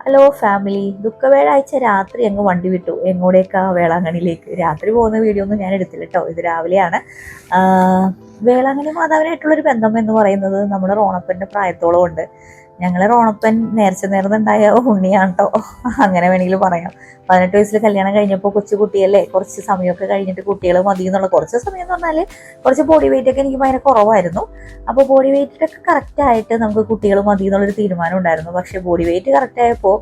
Hello family, ദുഃഖവ്യാഴാഴ്ച രാത്രി അങ്ങ് വണ്ടി വിട്ടു എങ്ങോട്ടേക്കാ? വേളാങ്കണ്ണിയിലേക്ക്. രാത്രി പോകുന്ന വീഡിയോ ഒന്നും ഞാൻ എടുത്തില്ല കേട്ടോ, ഇത് രാവിലെയാണ്. വേളാങ്കണ്ണി മാതാവിനായിട്ടുള്ളൊരു ബന്ധം എന്ന് പറയുന്നത് നമ്മുടെ റോണപ്പൻ്റെ പ്രായത്തോളം ഉണ്ട്. ഞങ്ങളെ റോണപ്പൻ നേർന്നുണ്ടായ ഉണ്ണിയാണ് കേട്ടോ, അങ്ങനെ വേണമെങ്കിലും പറയാം. 18 വയസ്സിൽ കല്യാണം കഴിഞ്ഞപ്പോൾ കൊച്ചു കുട്ടിയല്ലേ, കുറച്ച് സമയമൊക്കെ കഴിഞ്ഞിട്ട് കുട്ടികൾ മതി എന്നുള്ള, കുറച്ച് സമയം എന്ന് പറഞ്ഞാൽ കുറച്ച് ബോഡി വെയിറ്റ് ഒക്കെ എനിക്ക് ഭയങ്കര കുറവായിരുന്നു. അപ്പോൾ ബോഡി വെയിറ്റൊക്കെ കറക്റ്റായിട്ട് നമുക്ക് കുട്ടികൾ മതി എന്നുള്ളൊരു തീരുമാനം ഉണ്ടായിരുന്നു. പക്ഷേ ബോഡി വെയിറ്റ് കറക്റ്റായപ്പോൾ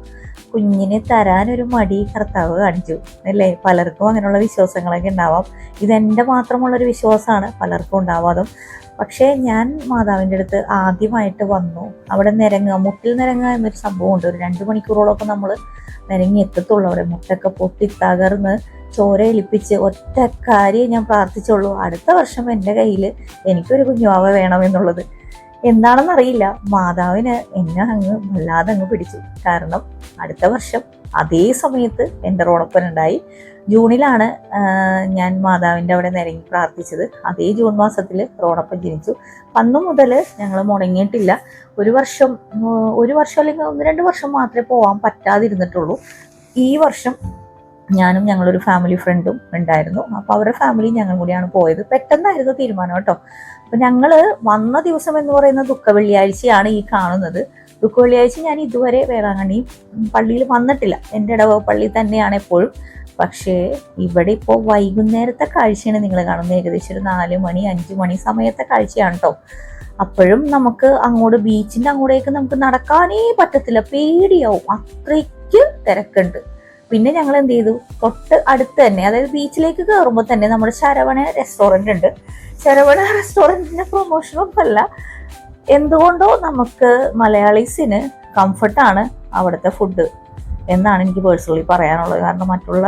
കുഞ്ഞിനെ തരാനൊരു മടി കർത്താവ് കാണിച്ചു അല്ലേ. പലർക്കും അങ്ങനെയുള്ള വിശ്വാസങ്ങളൊക്കെ ഉണ്ടാവാം. ഇതെൻ്റെ മാത്രമുള്ളൊരു വിശ്വാസമാണ്, പലർക്കും ഉണ്ടാവാതും. പക്ഷേ ഞാൻ മാതാവിൻ്റെ അടുത്ത് ആദ്യമായിട്ട് വന്നു. അവിടെ മുട്ടിൽ നിരങ്ങുക എന്നൊരു സംഭവമുണ്ട്. ഒരു 2 മണിക്കൂറോളമൊക്കെ നമ്മൾ നിരങ്ങി എത്തത്തുള്ളൂ. അവിടെ മുട്ടൊക്കെ പൊട്ടി തകർന്ന് ചോര എലിപ്പിച്ച് ഒറ്റ കാര്യം ഞാൻ പ്രാർത്ഥിച്ചുള്ളൂ, അടുത്ത വർഷം എൻ്റെ കയ്യിൽ എനിക്കൊരു കുഞ്ഞുവാവ വേണമെന്നുള്ളത്. എന്താണെന്നറിയില്ല, മാതാവിന് എന്നെ വല്ലാതെ പിടിച്ചു. കാരണം അടുത്ത വർഷം അതേ സമയത്ത് എൻ്റെ റോണപ്പനുണ്ടായി. ജൂണിലാണ് ഞാൻ മാതാവിൻ്റെ അവിടെ നിരങ്ങി പ്രാർത്ഥിച്ചത്. അതേ ജൂൺ മാസത്തിൽ റോണപ്പൻ ജനിച്ചു. അന്നു മുതൽ ഞങ്ങൾ മുടങ്ങിയിട്ടില്ല. ഒരു വർഷം അല്ലെങ്കിൽ 1-2 വർഷം മാത്രമേ പോകാൻ പറ്റാതിരുന്നിട്ടുള്ളൂ. ഈ വർഷം ഞാനും ഞങ്ങളൊരു ഫാമിലി ഫ്രണ്ടും ഉണ്ടായിരുന്നു. അപ്പോൾ അവരുടെ ഫാമിലി ഞങ്ങൾ കൂടിയാണ് പോയത്. പെട്ടെന്നായിരുന്നു തീരുമാനം കേട്ടോ. അപ്പം ഞങ്ങൾ വന്ന ദിവസം എന്ന് പറയുന്നത് ദുഃഖവെള്ളിയാഴ്ചയാണ് ഈ കാണുന്നത്. ദുഃഖവെള്ളിയാഴ്ച ഞാൻ ഇതുവരെ വേളാങ്കണ്ണി പള്ളിയിൽ വന്നിട്ടില്ല. എൻ്റെ ഇടവ പള്ളി തന്നെയാണ് എപ്പോഴും. പക്ഷേ ഇവിടെ ഇപ്പോൾ വൈകുന്നേരത്തെ കാഴ്ചയാണ് നിങ്ങൾ കാണുന്നത്. ഏകദേശം ഒരു 4 മണി 5 മണി സമയത്തെ കാഴ്ചയാണ് കേട്ടോ. അപ്പോഴും നമുക്ക് അങ്ങോട്ട് ബീച്ചിൻ്റെ അങ്ങോട്ടേക്ക് നമുക്ക് നടക്കാനേ പറ്റത്തില്ല, പേടിയാവും, അത്രയ്ക്ക് തിരക്കുണ്ട്. പിന്നെ ഞങ്ങൾ എന്ത് ചെയ്തു, തൊട്ട് അടുത്ത് തന്നെ, അതായത് ബീച്ചിലേക്ക് കയറുമ്പോൾ തന്നെ നമ്മുടെ ശരവണ റെസ്റ്റോറൻ്റ് ഉണ്ട്. ശരവണ റെസ്റ്റോറൻറ്റിൻ്റെ പ്രൊമോഷനൊന്നും അല്ല, എന്തുകൊണ്ടോ നമുക്ക് മലയാളീസിന് കംഫർട്ടാണ് അവിടുത്തെ ഫുഡ് എന്നാണ് എനിക്ക് പേഴ്സണലി പറയാനുള്ളത്. കാരണം മറ്റുള്ള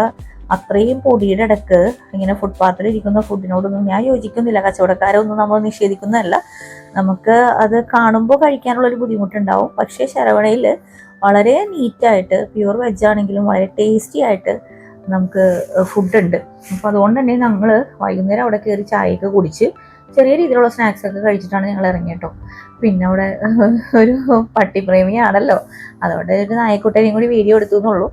അത്രയും പൊടിയുടെ ഇടക്ക് ഇങ്ങനെ ഫുട്പാത്തിൽ ഇരിക്കുന്ന ഫുഡിനോടൊന്നും ഞാൻ യോജിക്കുന്നില്ല. കച്ചവടക്കാരൊന്നും നമ്മൾ നിഷേധിക്കുന്നതല്ല, നമുക്ക് അത് കാണുമ്പോൾ കഴിക്കാനുള്ളൊരു ബുദ്ധിമുട്ടുണ്ടാവും. പക്ഷേ ശരവണയിൽ വളരെ നീറ്റായിട്ട് പ്യുവർ വെജ് ആണെങ്കിലും വളരെ ടേസ്റ്റി ആയിട്ട് നമുക്ക് ഫുഡുണ്ട്. അപ്പോൾ അതുകൊണ്ട് തന്നെ ഞങ്ങൾ വൈകുന്നേരം അവിടെ കയറി ചായയൊക്കെ കുടിച്ച് ചെറിയ രീതിയിലുള്ള സ്നാക്സൊക്കെ കഴിച്ചിട്ടാണ് ഞങ്ങൾ ഇറങ്ങിയിട്ടോ. പിന്നെ അവിടെ ഒരു പട്ടിപ്രേമിയാണല്ലോ, അതുകൊണ്ട് ഒരു നായക്കുട്ടനെയും കൂടി വീഡിയോ എടുത്തു എന്നുള്ളൂ.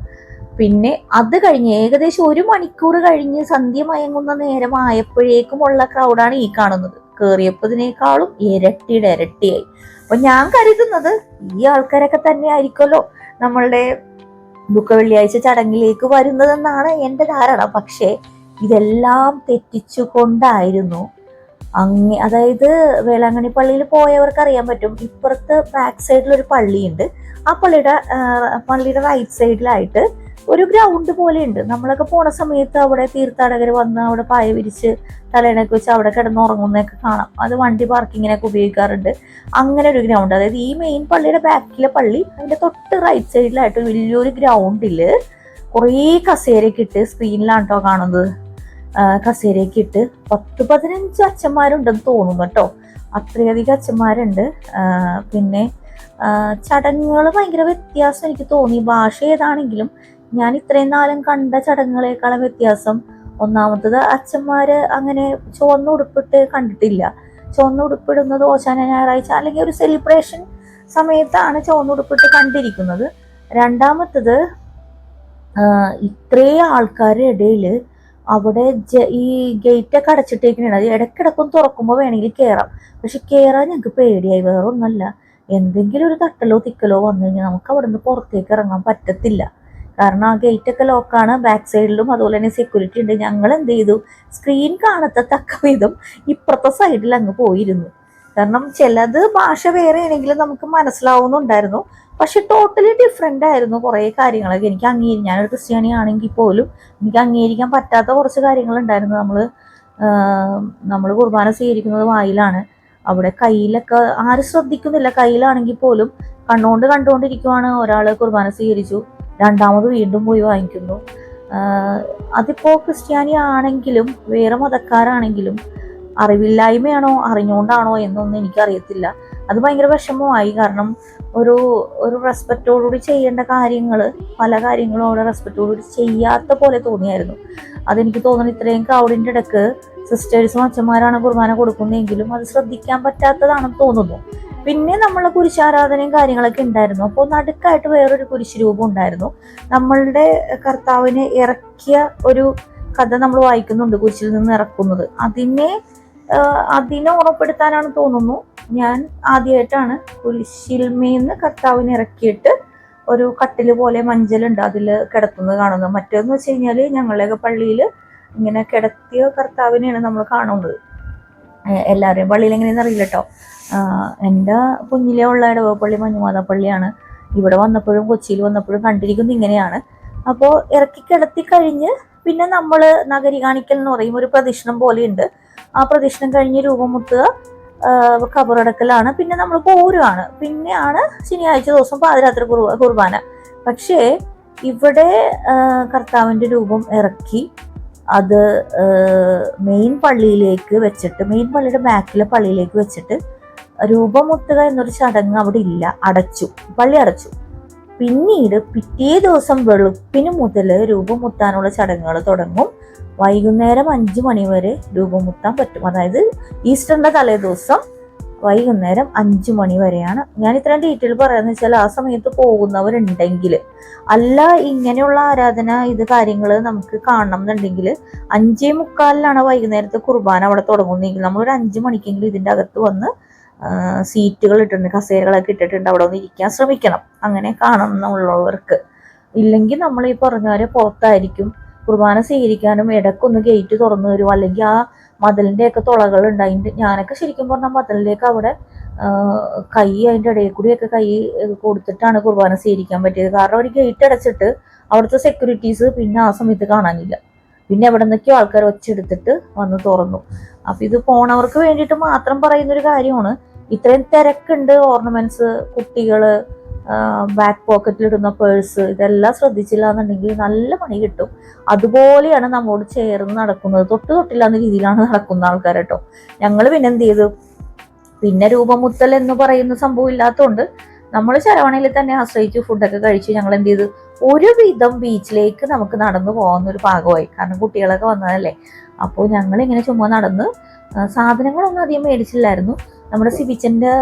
പിന്നെ അത് കഴിഞ്ഞ് ഏകദേശം 1 മണിക്കൂർ കഴിഞ്ഞ് സന്ധ്യ മയങ്ങുന്ന നേരമായപ്പോഴേക്കുമുള്ള ക്രൗഡാണ് ഈ കാണുന്നത്. കയറിയപ്പതിനേക്കാളും ഇരട്ടിയായി. അപ്പൊ ഞാൻ കരുതുന്നത് ഈ ആൾക്കാരൊക്കെ തന്നെ ആയിരിക്കുമല്ലോ നമ്മളുടെ ദുഃഖവെള്ളിയാഴ്ച ചടങ്ങിലേക്ക് വരുന്നതെന്നാണ് എൻ്റെ ധാരണ. പക്ഷേ ഇതെല്ലാം തെറ്റിച്ചുകൊണ്ടായിരുന്നു അതായത് വേളാങ്കണ്ണി പള്ളിയിൽ പോയവർക്ക് അറിയാൻ പറ്റും. ഇപ്പുറത്ത് ബാക്ക് സൈഡിലൊരു പള്ളിയുണ്ട്. ആ പള്ളിയുടെ റൈറ്റ് സൈഡിലായിട്ട് ഒരു ഗ്രൗണ്ട് പോലെ ഉണ്ട്. നമ്മളൊക്കെ പോണ സമയത്ത് അവിടെ തീർത്ഥാടകർ വന്ന് അവിടെ പായ വിരിച്ച് തലേണൊക്കെ വെച്ച് അവിടെ കിടന്നുറങ്ങുന്നതൊക്കെ കാണാം. അത് വണ്ടി പാർക്കിങ്ങിനൊക്കെ ഉപയോഗിക്കാറുണ്ട്. അങ്ങനെ ഒരു ഗ്രൗണ്ട്, അതായത് ഈ മെയിൻ പള്ളിയുടെ ബാക്കിലെ പള്ളി, അതിൻ്റെ തൊട്ട് റൈറ്റ് സൈഡിലായിട്ട് വലിയൊരു ഗ്രൗണ്ടിൽ കുറേ കസേരയൊക്കെ ഇട്ട്, സ്ക്രീനിലാണ് കേട്ടോ കാണുന്നത്, കസേരയൊക്കെ ഇട്ട് 10-15 അച്ഛന്മാരുണ്ടെന്ന് തോന്നുന്നു കേട്ടോ. അത്രയധികം അച്ഛന്മാരുണ്ട്. പിന്നെ ചടങ്ങുകൾ ഭയങ്കര വ്യത്യാസം എനിക്ക് തോന്നി. ഭാഷ ഏതാണെങ്കിലും ഞാൻ ഇത്രയും നാളും കണ്ട ചടങ്ങുകളെക്കാളും വ്യത്യാസം. ഒന്നാമത്തത്, അച്ഛന്മാര് അങ്ങനെ ചുവന്ന ഉടുപ്പിട്ട് കണ്ടിട്ടില്ല. ചുവന്ന ഉടുപ്പിടുന്നത് ഓശാന ഞായറാഴ്ച അല്ലെങ്കിൽ ഒരു സെലിബ്രേഷൻ സമയത്താണ് ചുവന്ന ഉടുപ്പിട്ട് കണ്ടിരിക്കുന്നത്. രണ്ടാമത്തത്, ഇത്രയും ആൾക്കാരുടെ ഇടയിൽ അവിടെ ഈ ഗേറ്റൊക്കെ അടച്ചിട്ടേക്കണേ. അത് ഇടയ്ക്കിടക്കൊന്ന് തുറക്കുമ്പോൾ വേണമെങ്കിൽ കയറാം. പക്ഷെ കയറാൻ ഞങ്ങൾക്ക് പേടിയായി. വേറെ ഒന്നല്ല, എന്തെങ്കിലും ഒരു തട്ടലോ തിക്കലോ വന്നു കഴിഞ്ഞാൽ നമുക്ക് അവിടെ നിന്ന് പുറത്തേക്ക് ഇറങ്ങാൻ പറ്റത്തില്ല. കാരണം ആ ഗേറ്റൊക്കെ ലോക്കാണ്. ബാക്ക് സൈഡിലും അതുപോലെ തന്നെ സെക്യൂരിറ്റി ഉണ്ട്. ഞങ്ങൾ എന്ത് ചെയ്തു, സ്ക്രീൻ കാണത്തക്ക വിധം ഇപ്പുറത്തെ സൈഡിൽ അങ്ങ് പോയിരുന്നു. കാരണം ചിലത് ഭാഷ വേറെ ആണെങ്കിലും നമുക്ക് മനസ്സിലാവുന്നുണ്ടായിരുന്നു. പക്ഷെ ടോട്ടലി ഡിഫറെൻ്റ് ആയിരുന്നു കുറേ കാര്യങ്ങളൊക്കെ. എനിക്ക് ഞാനൊരു ക്രിസ്ത്യാനി ആണെങ്കിൽ പോലും എനിക്ക് അംഗീകരിക്കാൻ പറ്റാത്ത കുറച്ച് കാര്യങ്ങളുണ്ടായിരുന്നു. നമ്മൾ കുർബാന സ്വീകരിക്കുന്നത് വായിലാണ്. അവിടെ കയ്യിലൊക്കെ ആരും ശ്രദ്ധിക്കുന്നില്ല. കയ്യിലാണെങ്കിൽ പോലും കണ്ടുകൊണ്ടിരിക്കുവാണ്. ഒരാൾ കുർബാന സ്വീകരിച്ചു, രണ്ടാമത് വീണ്ടും പോയി വാങ്ങിക്കുന്നു. അതിപ്പോൾ ക്രിസ്ത്യാനി ആണെങ്കിലും വേറെ മതക്കാരാണെങ്കിലും അറിവില്ലായ്മയാണോ അറിഞ്ഞുകൊണ്ടാണോ എന്നൊന്നും എനിക്കറിയത്തില്ല. അത് ഭയങ്കര വിഷമമായി. കാരണം ഒരു റെസ്പെക്റ്റോടുകൂടി ചെയ്യേണ്ട പല കാര്യങ്ങളും അവിടെ റെസ്പെക്റ്റോടുകൂടി ചെയ്യാത്ത പോലെ തോന്നിയായിരുന്നു. അതെനിക്ക് തോന്നുന്നു ഇത്രയും ക്രൗഡിൻ്റെ ഇടയ്ക്ക് സിസ്റ്റേഴ്സും അച്ഛന്മാരാണ് കുർബാന കൊടുക്കുന്നതെങ്കിലും അത് ശ്രദ്ധിക്കാൻ പറ്റാത്തതാണെന്ന് തോന്നുന്നു. പിന്നെ നമ്മളെ കുരിശാരാധനയും കാര്യങ്ങളൊക്കെ ഉണ്ടായിരുന്നു. അപ്പോൾ നടുക്കായിട്ട് വേറൊരു കുരിശ് രൂപം ഉണ്ടായിരുന്നു. നമ്മളുടെ കർത്താവിനെ ഇറക്കിയ ഒരു കഥ നമ്മൾ വായിക്കുന്നുണ്ട്, കുരിശിൽ നിന്ന് ഇറക്കുന്നത്. അതിനെ ഓർമ്മപ്പെടുത്താനാണ് തോന്നുന്നു ഞാൻ ആദ്യമായിട്ടാണ് കുരിശിൽമേന്ന് കർത്താവിനെ ഇറക്കിയിട്ട് ഒരു കട്ടില് പോലെ മഞ്ചലുണ്ട് അതിൽ കിടത്തുന്നത് കാണുന്നത്. മറ്റേന്ന് വെച്ച് കഴിഞ്ഞാൽ ഞങ്ങളുടെയൊക്കെ പള്ളിയിൽ ഇങ്ങനെ കിടത്തിയ കർത്താവിനെയാണ് നമ്മൾ കാണുന്നത്. എല്ലാവരുടെയും പള്ളിയിൽ എങ്ങനെയെന്ന് അറിയില്ല കേട്ടോ. എൻ്റെ കുഞ്ഞിലേ ഉള്ള ഇടവപ്പള്ളി മഞ്ഞുമാത പള്ളിയാണ്. ഇവിടെ വന്നപ്പോഴും കൊച്ചിയിൽ വന്നപ്പോഴും കണ്ടിരിക്കുന്നത് ഇങ്ങനെയാണ്. അപ്പോൾ ഇറക്കി കിടത്തി കഴിഞ്ഞ് പിന്നെ നമ്മൾ നഗരി കാണിക്കൽ എന്ന് പറയും, ഒരു പ്രദക്ഷിണം പോലെയുണ്ട്. ആ പ്രദക്ഷിണം കഴിഞ്ഞ് രൂപമുത്തുക, കബറടക്കലാണ്, പിന്നെ നമ്മൾ പോരുവാണ്. പിന്നെയാണ് ശനിയാഴ്ച ദിവസം പാതിരാത്രി കുർബാന. പക്ഷേ ഇവിടെ കർത്താവിൻ്റെ രൂപം ഇറക്കി അത് മെയിൻ പള്ളിയിലേക്ക് വെച്ചിട്ട്, മെയിൻ പള്ളിയുടെ ബാക്കിലെ പള്ളിയിലേക്ക് വെച്ചിട്ട് രൂപമുത്തുക എന്നൊരു ചടങ്ങ് അവിടെ ഇല്ല, പള്ളി അടച്ചു. പിന്നീട് പിറ്റേ ദിവസം വെളുപ്പിന് മുതൽ രൂപമുത്താനുള്ള ചടങ്ങുകൾ തുടങ്ങും. വൈകുന്നേരം 5 മണി വരെ രൂപമുത്താൻ പറ്റും. അതായത് ഈസ്റ്ററിന്റെ തലേ ദിവസം വൈകുന്നേരം 5 മണി വരെയാണ്. ഞാൻ ഇത്രയും ഡീറ്റെയിൽ പറയാന്ന് വെച്ചാൽ ആ സമയത്ത് പോകുന്നവരുണ്ടെങ്കിൽ, അല്ല ഇങ്ങനെയുള്ള ആരാധന കാര്യങ്ങൾ നമുക്ക് കാണണം എന്നുണ്ടെങ്കിൽ 5:45 വൈകുന്നേരത്തെ കുർബാന അവിടെ തുടങ്ങുന്നെങ്കിൽ നമ്മളൊരു 5 മണിക്കെങ്കിലും ഇതിൻ്റെ അകത്ത് വന്ന് സീറ്റുകൾ ഇട്ടിട്ടുണ്ട്, കസേരകളൊക്കെ ഇട്ടിട്ടുണ്ട്, അവിടെ ഒന്ന് ഇരിക്കാൻ ശ്രമിക്കണം. അങ്ങനെ കാണണം എന്നുള്ളവർക്ക്. ഇല്ലെങ്കിൽ നമ്മൾ ഈ പറഞ്ഞവരെ പുറത്തായിരിക്കും. കുർബാന സ്വീകരിക്കാനും ഇടയ്ക്കൊന്ന് ഗേറ്റ് തുറന്നു തരും, അല്ലെങ്കിൽ ആ മതിലിൻ്റെയൊക്കെ തുളകളുണ്ട്. ഞാനൊക്കെ ശരിക്കും പറഞ്ഞാൽ മതിലിൻ്റെയൊക്കെ അവിടെ അതിൻ്റെ ഇടയിൽ കൂടിയൊക്കെ കൈ കൊടുത്തിട്ടാണ് കുർബാന സ്വീകരിക്കാൻ പറ്റിയത്. കാരണം ഒരു ഗേറ്റ് അടച്ചിട്ട് അവിടുത്തെ സെക്യൂരിറ്റീസ് പിന്നെ ആ സമയത്ത് കാണാനില്ല. പിന്നെ എവിടെ നിന്നൊക്കെയോ ആൾക്കാർ ഒച്ചെടുത്തിട്ട് വന്ന് തുറന്നു. അപ്പം ഇത് പോണവർക്ക് വേണ്ടിയിട്ട് മാത്രം പറയുന്നൊരു കാര്യമാണ്. ഇത്രയും തിരക്കുണ്ട്, ഓർണമെന്റ്സ്, കുട്ടികള്, ബാക്ക് പോക്കറ്റിലിടുന്ന പേഴ്സ്, ഇതെല്ലാം ശ്രദ്ധിച്ചില്ല എന്നുണ്ടെങ്കിൽ നല്ല പണി കിട്ടും. അതുപോലെയാണ് നമ്മോട് ചേർന്ന് നടക്കുന്നത്. തൊട്ടില്ലാന്ന രീതിയിലാണ് നടക്കുന്ന ആൾക്കാർ കേട്ടോ. ഞങ്ങൾ പിന്നെ എന്ത് ചെയ്തു, പിന്നെ രൂപമുത്തൽ എന്ന് പറയുന്ന സംഭവം ഇല്ലാത്തതുകൊണ്ട് നമ്മൾ ശരവണയിൽ തന്നെ ആശ്രയിച്ചു ഫുഡൊക്കെ കഴിച്ചു. ഞങ്ങൾ എന്ത് ചെയ്തു, ഒരുവിധം ബീച്ചിലേക്ക് നമുക്ക് നടന്നു പോകുന്നൊരു ഭാഗമായി. കാരണം കുട്ടികളൊക്കെ വന്നതല്ലേ. അപ്പോൾ ഞങ്ങൾ ഇങ്ങനെ ചുമ്മാ നടന്ന്, സാധനങ്ങളൊന്നും അധികം മേടിച്ചില്ലായിരുന്നു. നമ്മുടെ സിബിച്ചൻ്റെ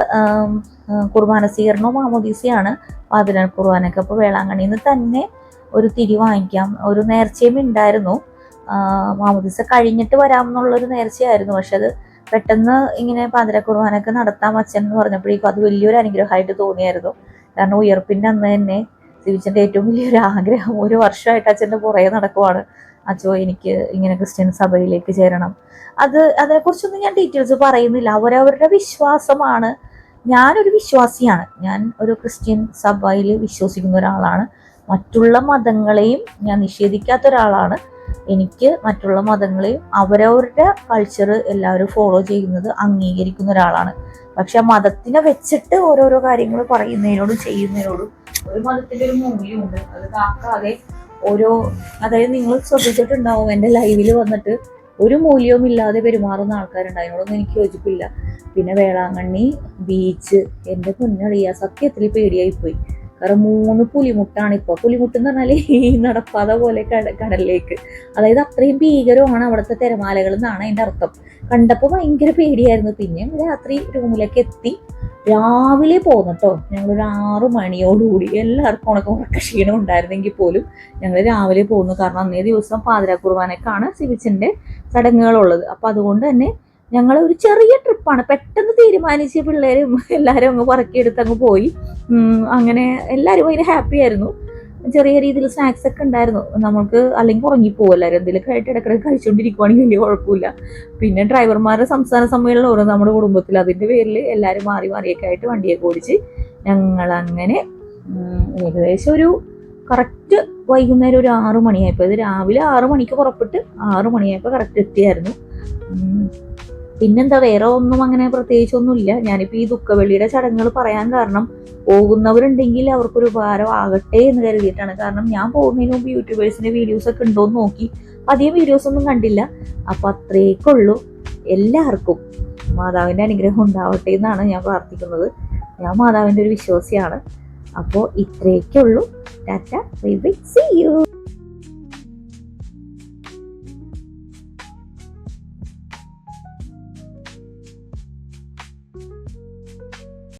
കുർബാന സ്വീകരണവും മാമോദീസയാണ് പാതിരാ കുർബാനയൊക്കെ. അപ്പോൾ വേളാങ്കണ്ണിയിൽ നിന്ന് തന്നെ ഒരു തിരി വാങ്ങിക്കാം, ഒരു നേർച്ചയും ഉണ്ടായിരുന്നു. മാമോദീസ കഴിഞ്ഞിട്ട് വരാമെന്നുള്ളൊരു നേർച്ചയായിരുന്നു. പക്ഷെ അത് പെട്ടെന്ന് ഇങ്ങനെ പാതിരാ കുർബാനയൊക്കെ നടത്താം അച്ഛൻ എന്ന് പറഞ്ഞപ്പോഴേക്കും അത് വലിയൊരു അനുഗ്രഹമായിട്ട് തോന്നിയായിരുന്നു. കാരണം ഉയർപ്പിൻ്റെ അന്ന് തന്നെ സിബിച്ചൻ്റെ ഏറ്റവും വലിയൊരു ആഗ്രഹം, ഒരു വർഷമായിട്ട് അച്ഛൻ്റെ പുറകെ നടക്കുവാണ്, അച്ഛോ എനിക്ക് ഇങ്ങനെ ക്രിസ്ത്യൻ സഭയിലേക്ക് ചേരണം. അതിനെക്കുറിച്ചൊന്നും ഞാൻ ഡീറ്റെയിൽസ് പറയുന്നില്ല. അവരവരുടെ വിശ്വാസമാണ്. ഞാനൊരു വിശ്വാസിയാണ്, ഞാൻ ഒരു ക്രിസ്ത്യൻ സഭയിൽ വിശ്വസിക്കുന്ന ഒരാളാണ്. മറ്റുള്ള മതങ്ങളെയും ഞാൻ നിഷേധിക്കാത്ത ഒരാളാണ്. എനിക്ക് മറ്റുള്ള മതങ്ങളെയും അവരവരുടെ കൾച്ചർ എല്ലാവരും ഫോളോ ചെയ്യുന്നത് അംഗീകരിക്കുന്ന ഒരാളാണ്. പക്ഷെ ആ മതത്തിനെ വെച്ചിട്ട് ഓരോരോ കാര്യങ്ങൾ പറയുന്നതിനോടും ചെയ്യുന്നതിനോടും ഒരു മതത്തിൻ്റെ ഒരു മൂല്യമുണ്ട്. അത് കാക്കാതെ അതായത് നിങ്ങൾ ശ്രദ്ധിച്ചിട്ടുണ്ടാവും, എൻ്റെ ലൈവിൽ വന്നിട്ട് ഒരു മൂല്യവും ഇല്ലാതെ പെരുമാറുന്ന ആൾക്കാരുണ്ട്. അതിനോടൊന്നും എനിക്ക് യോജിപ്പില്ല. പിന്നെ വേളാങ്കണ്ണി ബീച്ച്, എൻ്റെ പൊന്നളിയ സത്യത്തിൽ പേടിയായിപ്പോയി. കാരണം 3 പുലിമുട്ടാണ് ഇപ്പോൾ. പുലിമുട്ട് എന്ന് പറഞ്ഞാൽ ഈ നടപ്പാത പോലെ കടലിലേക്ക്, അതായത് അത്രയും ഭീകരമാണ് അവിടുത്തെ തിരമാലകൾ എന്നാണ് അതിൻ്റെ അർത്ഥം. കണ്ടപ്പോൾ ഭയങ്കര പേടിയായിരുന്നു. പിന്നെ രാത്രി റൂമിലേക്ക് എത്തി, രാവിലെ പോന്നു കേട്ടോ. ഞങ്ങളൊരു 6 മണിയോടുകൂടി, എല്ലാവർക്കും ഉറക്ക ക്ഷീണം ഉണ്ടായിരുന്നെങ്കിൽ പോലും ഞങ്ങൾ രാവിലെ പോകുന്നു. കാരണം അന്നേ ദിവസം പാതിരാ കുർബാനക്കാണ് സിബിച്ചൻ്റെ ചടങ്ങുകളുള്ളത്. അപ്പം അതുകൊണ്ട് തന്നെ ഞങ്ങൾ ഒരു ചെറിയ ട്രിപ്പാണ്, പെട്ടെന്ന് തീരുമാനിച്ച് പിള്ളേരും എല്ലാവരും അങ്ങ് പറക്കിയെടുത്ത് അങ്ങ് പോയി. അങ്ങനെ എല്ലാവരും അതിന് ഹാപ്പി ആയിരുന്നു. ചെറിയ രീതിയിൽ സ്നാക്സ് ഒക്കെ ഉണ്ടായിരുന്നു. നമുക്ക് അല്ലെങ്കിൽ ഉറങ്ങിപ്പോകും എല്ലാവരും, എന്തെങ്കിലുമൊക്കെ ആയിട്ട് ഇടയ്ക്കിടയ്ക്ക് കഴിച്ചുകൊണ്ടിരിക്കുവാണെങ്കിൽ വലിയ കുഴപ്പമില്ല. പിന്നെ ഡ്രൈവർമാരുടെ സംസ്ഥാന സമ്മേളനം ഓരോ നമ്മുടെ കുടുംബത്തിൽ, അതിൻ്റെ പേരിൽ എല്ലാവരും മാറിയൊക്കെ ആയിട്ട് വണ്ടിയൊക്കെ ഓടിച്ച് ഞങ്ങളങ്ങനെ ഏകദേശം ഒരു കറക്റ്റ് വൈകുന്നേരം ഒരു 6 മണിയായപ്പോൾ, ഇത് രാവിലെ 6 മണിക്ക് പുറപ്പെട്ട് 6 മണിയായപ്പോൾ കറക്റ്റ് എത്തിയായിരുന്നു. പിന്നെന്താ, വേറെ ഒന്നും അങ്ങനെ പ്രത്യേകിച്ചൊന്നുമില്ല. ഞാനിപ്പോൾ ഈ ദുഃഖവെള്ളിയുടെ ചടങ്ങുകൾ പറയാൻ കാരണം, പോകുന്നവരുണ്ടെങ്കിൽ അവർക്കൊരു ഉപകാരം ആകട്ടെ എന്ന് കരുതിയിട്ടാണ്. കാരണം ഞാൻ പോകുന്നതിന് മുമ്പ് യൂട്യൂബേഴ്സിൻ്റെ വീഡിയോസൊക്കെ ഉണ്ടോയെന്ന് നോക്കി, അധികം വീഡിയോസൊന്നും കണ്ടില്ല. അപ്പോൾ അത്രയൊക്കെയുള്ളൂ. എല്ലാവർക്കും മാതാവിൻ്റെ അനുഗ്രഹം ഉണ്ടാവട്ടെ എന്നാണ് ഞാൻ പ്രാർത്ഥിക്കുന്നത്. ഞാൻ മാതാവിൻ്റെ ഒരു വിശ്വാസിയാണ്. അപ്പോൾ ഇത്രയൊക്കെയുള്ളൂ. Tata, bye bye, see U.